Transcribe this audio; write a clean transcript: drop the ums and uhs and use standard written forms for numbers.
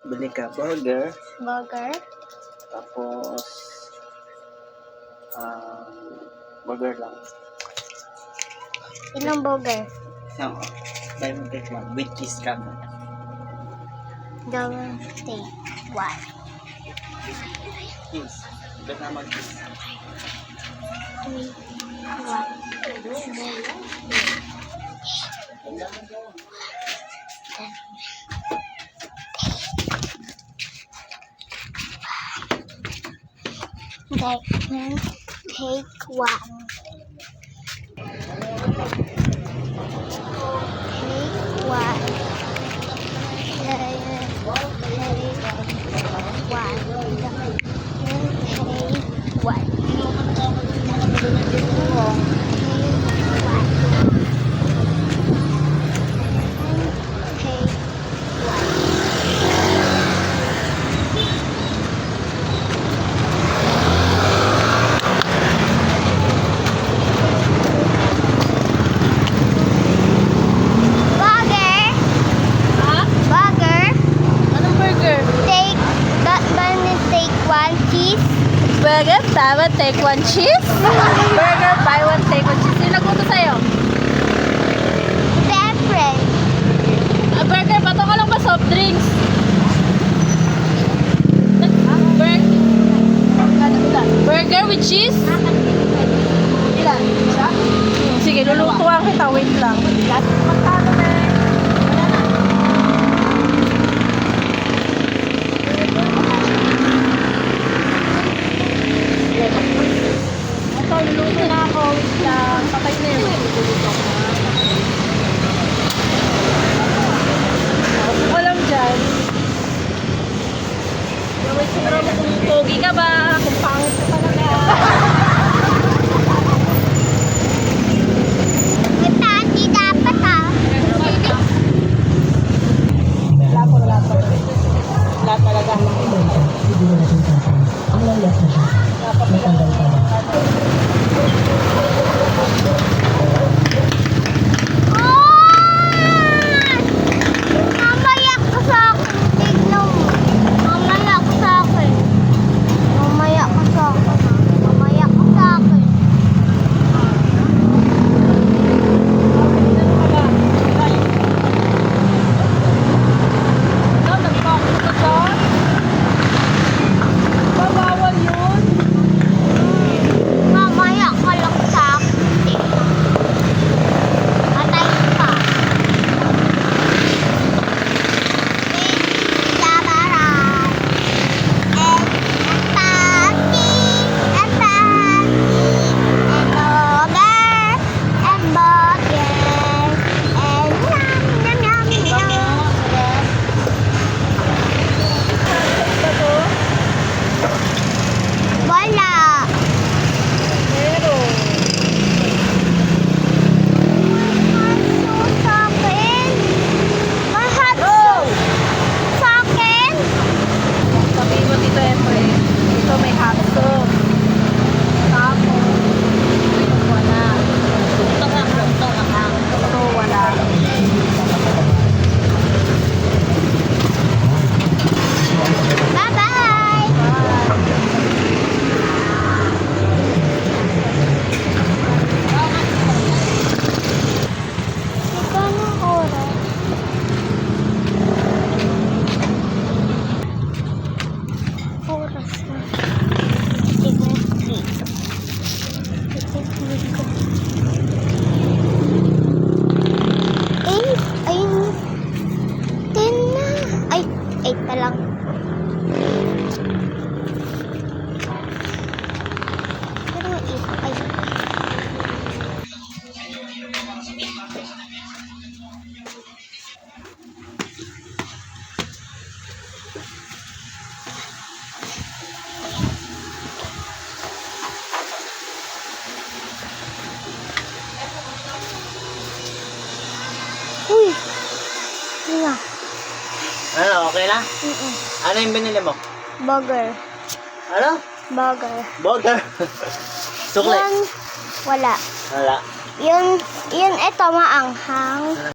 Bili ka burger. Burger. Tapos, burger lang. Ilang burger? No, buy one take one. With cheese ka mo. Double take one. Cheese. Ba't na mag-cheese? 3, 1. Then take one. Take one. Burger, buy one, take one cheese. Burger, buy one, take one cheese. Sino nagpunta sa'yo? Siyempre. Burger, bato ka lang ba soft drinks? Burger with cheese? Ilan? Isa? Sige, lulutuan kita. Wait lang. Magkano na eh? Ito, luluto na ako. Wait lang. Patay na yun. Ako lang dyan. Wait, siguro mo kung pogi ka ba? Kung pangit ka talaga. May pati dapat Wala po. Wala talaga. Mamaya ka sa akin. Tignan mo. Mamaya ka sa akin. Mamaya ka sa akin. Mamaya ka sa akin. Bawal yun. Mamaya ka lang sa akin. Tignan mo. Patay ka. Wala. Meron. Sa akin. May hotdog sa akin. Sabihin mo dito, Efre. Dito may hotdog. Tapos, ito wala. Ito wala. Bye-bye. Magkano oras? Oras na. Tignan dito. Tignan ko. 8. Ay, 10 na. Ay, 8 na lang. Pero 8. Ay. Uy! Nga. Ano, okay na? Mm-mm. Ano yung binili mo? Burger. Ano? Burger. Burger. Sukli. Yun, wala. Wala. Yun, ito maanghang.